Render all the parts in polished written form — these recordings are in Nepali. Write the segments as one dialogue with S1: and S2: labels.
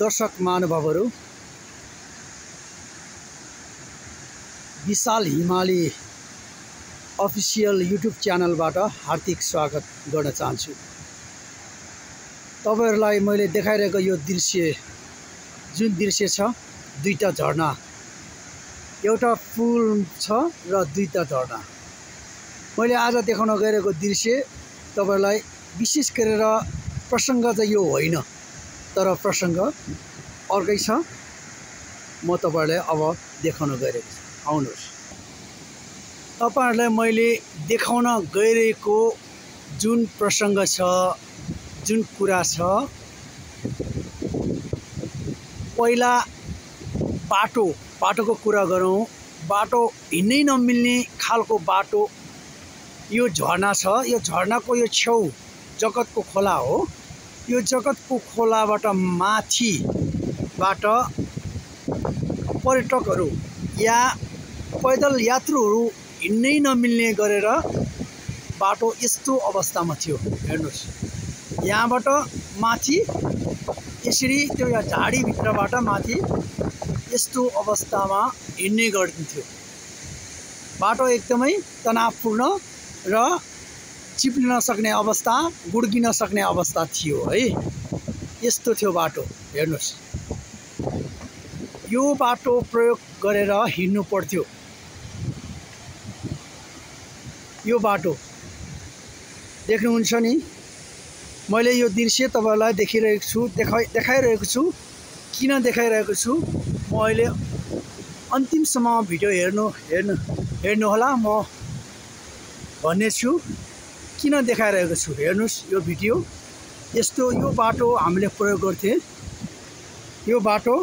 S1: दर्शक महानुभावहरू, विशाल हिमाली अफिसियल युट्युब च्यानलबाट हार्दिक स्वागत गर्न चाहन्छु। तपाईहरुलाई मैले देखाइरहेको यो दृश्य जुन दृश्य छ, दुईटा झरना, एउटा पुल छ र दुईटा झरना। मैले आज देखाउन गइरहेको दृश्य तपाईहरुलाई विशेष गरेर प्रसंग चाहिँ यो होइन, तर प्रसंग अर्कै छ। म तपाईहरुलाई अब देखाउन गइरहेको छु। आउनुहोस्, तपाईहरुलाई मैले देखाउन गइरहेको जुन प्रसंग छ, जुन कुरा छ, पहिला बाटोको कुरा गरौँ। बाटो हिँड्नै नमिल्ने खालको बाटो यो झरना छ। यो झरनाको यो छेउ जगतको खोला हो। यो जगतको खोलाबाट माथिबाट पर्यटकहरू या पैदल यात्रुहरू हिँड्नै नमिल्ने गरेर बाटो यस्तो अवस्थामा थियो। हेर्नुहोस्, यहाँबाट माथि यसरी त्यो झाडीभित्रबाट माथि यस्तो अवस्थामा हिँड्ने गरिन्थ्यो। बाटो एकदमै तनावपूर्ण र चिप्लिन सक्ने अवस्था, गुड्किन सक्ने अवस्था थियो है। यस्तो थियो बाटो। हेर्नुहोस्, यो बाटो प्रयोग गरेर हिँड्नु पर्थ्यो। यो बाटो देख्नुहुन्छ नि, मैले यो दृश्य तपाईहरुलाई देखाइरहेको छु। किन देखाइरहेको छु? म अहिले अन्तिमसम्म भिडियो हेर्नु होला। म भन्ने छु किन देखाइरहेको छु। हेर्नुहोस्, यो भिडियो यस्तो, यो बाटो हामीले प्रयोग गर्थे। यो बाटो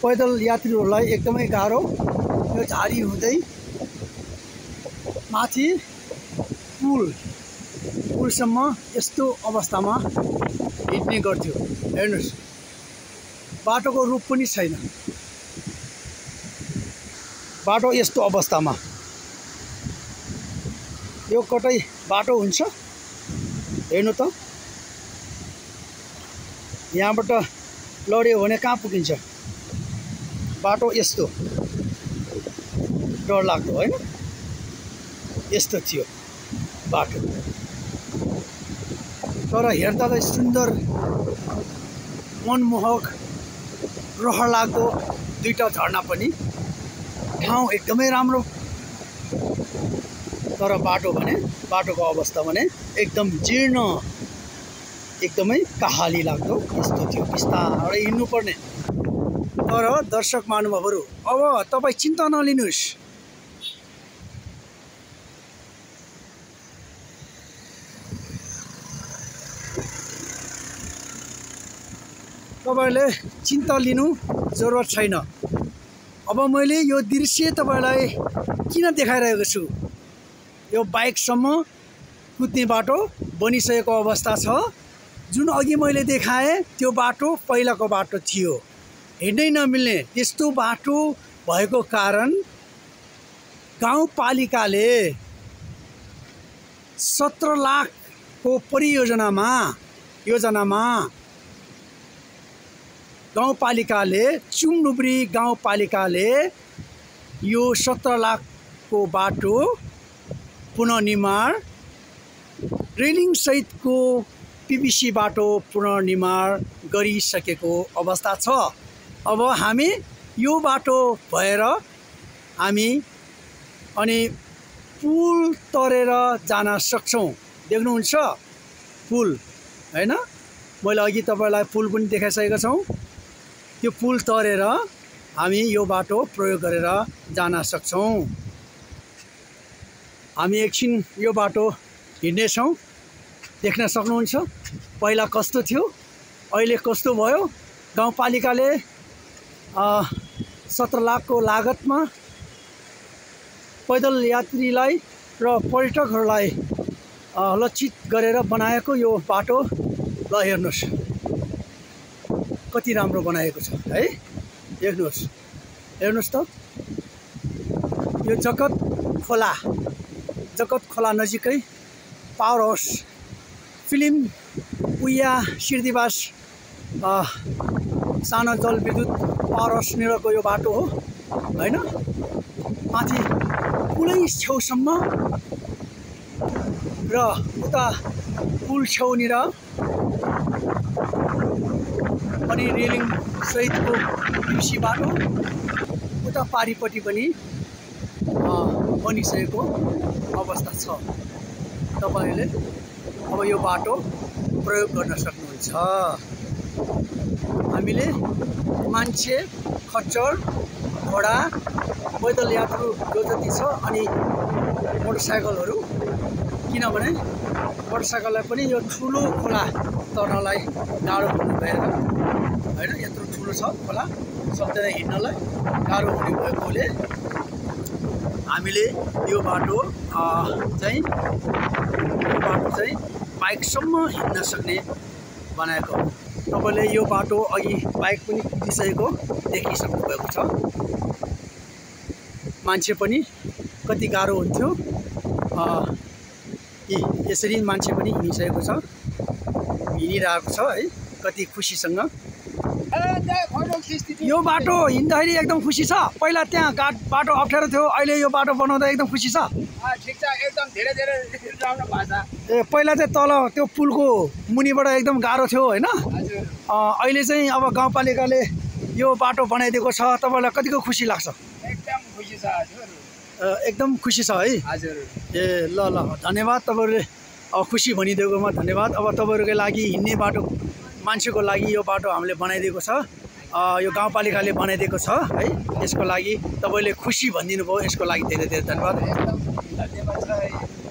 S1: पैदल यात्रीहरूलाई एकदमै गाह्रो। यो झाडी हुँदै माथि पुलसम्म यस्तो अवस्थामा हिँड्ने गर्थ्यो। हेर्नुहोस्, बाटोको रूप पनि छैन। बाटो यस्तो अवस्थामा, यो कतै बाटो हुन्छ? हेर्नु त, यहाँबाट लड्यो भने कहाँ पुगिन्छ? बाटो यस्तो डरलाग्दो होइन? यस्तो थियो बाटो। तर हेर्दा चाहिँ सुन्दर, मनमोहक, रहरलाग्दो दुईटा झरना पनि, ठाउँ एकदमै राम्रो। तर बाटोको अवस्था भने एकदम जीर्ण, एकदमै कहाली लाग्दो यस्तो थियो। बिस्तारै हिँड्नुपर्ने। तर दर्शक महानुभावहरू, अब तपाईँ चिन्ता नलिनुहोस्। तपाईहरुले चिन्ता लिनु जरुरत छैन। अब मैले यो दृश्य तपाईहरुलाई किन देखाइरहेको छु? यो बाइकसम्म कुद्ने बाटो बनिसकेको अवस्था छ। जुन अघि मैले देखाएँ त्यो बाटो पहिलाको बाटो थियो, हिँड्नै नमिल्ने। त्यस्तो बाटो भएको कारण गाउँपालिकाले 17 लाखको परियोजनामा गाउँपालिकाले, चुमनुब्री गाउँपालिकाले यो 17 लाखको बाटो पुनर्निर्माण, रेलिङ सहितको PVC बाटो पुनर्निर्माण गरिसकेको अवस्था छ। अब हामी यो बाटो भएर हामी अनि पुल तरेर जान सक्छौँ। देख्नुहुन्छ पुल हैन? मैले अघि तपाईहरुलाई पुल पनि देखाइसकेको छौँ। त्यो पुल तरेर हामी यो बाटो प्रयोग गरेर जान सक्छौँ। हामी एकछिन यो बाटो हिँड्नेछौँ। देख्न सक्नुहुन्छ पहिला कस्तो थियो, अहिले कस्तो भयो। गाउँपालिकाले 17 लाखको लागतमा पैदल यात्रीलाई र पर्यटकहरूलाई लक्षित गरेर बनाएको यो बाटो। ल हेर्नुहोस् कति राम्रो बनाएको छ है। हेर्नुहोस् त, यो जगत खोला नजिकै पावर हाउस फिल्म उया सिर्दिवास सानो जलविद्युत पावर हाउसनिरको यो बाटो हो हैन। माथि पुलै छेउसम्म र उता पुल छेउनिर पनि रेलिङ सहितको कृषि बाटो, उता पारिपट्टि पनि बनिसकेको अवस्था छ। तपाईले अब यो बाटो प्रयोग गर्न सक्नुहुन्छ। हामीले मान्छे, खच्चर, घोडा, पैदल यात्रु जो जति छ अनि मोटरसाइकलहरू, किनभने मोटरसाइकललाई पनि यो ठुलो खोला तर्नलाई गाह्रो हुने भएर हैन, यत्रो ठुलो छ खोला, सक्दैन हिँड्नलाई गाह्रो हुने भएकोले हामीले यो बाटो चाहिँ बाइकसम्म हिँड्न सक्ने बनाएको हो। तपाईले यो बाटो अघि बाइक पनि कुदिसकेको देखिसक्नु भएको छ। मान्छे पनि कति गाह्रो हुन्थ्यो, यसरी मान्छे पनि हिँडिसकेको छ, हिँडिरहेको छ है, कति खुसीसँग। यो बाटो हिँड्दाखेरि एकदम खुसी छ। पहिला त्यहाँ बाटो अप्ठ्यारो थियो, अहिले यो बाटो बनाउँदा एकदम खुसी छ।
S2: ठिक छ, एकदम धेरै धेरै राम्रो भएको छ।
S1: पहिला चाहिँ तल त्यो पुलको मुनिबाट एकदम गाह्रो थियो हैन। अहिले चाहिँ अब गाउँपालिकाले यो बाटो बनाइदिएको छ। तपाईलाई कतिको खुसी लाग्छ?
S2: एकदम खुसी छ हजुर,
S1: एकदम खुसी छ है
S2: हजुर।
S1: ए ल ल, धन्यवाद तपाईहरुले खुसी भनिदिएकोमा धन्यवाद। अब तपाईहरुको लागि हिँड्ने बाटो, मान्छेको लागि यो बाटो हामीले बनाइदिएको छ, यो गाउँपालिकाले बनाइदिएको छ है। यसको लागि तपाईले खुसी भनिदिनु भयो, यसको लागि धेरै धेरै धन्यवाद।
S2: धन्यवाद छ,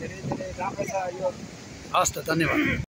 S2: धेरै धेरै राम्रो छ यो।
S1: हस् त, धन्यवाद।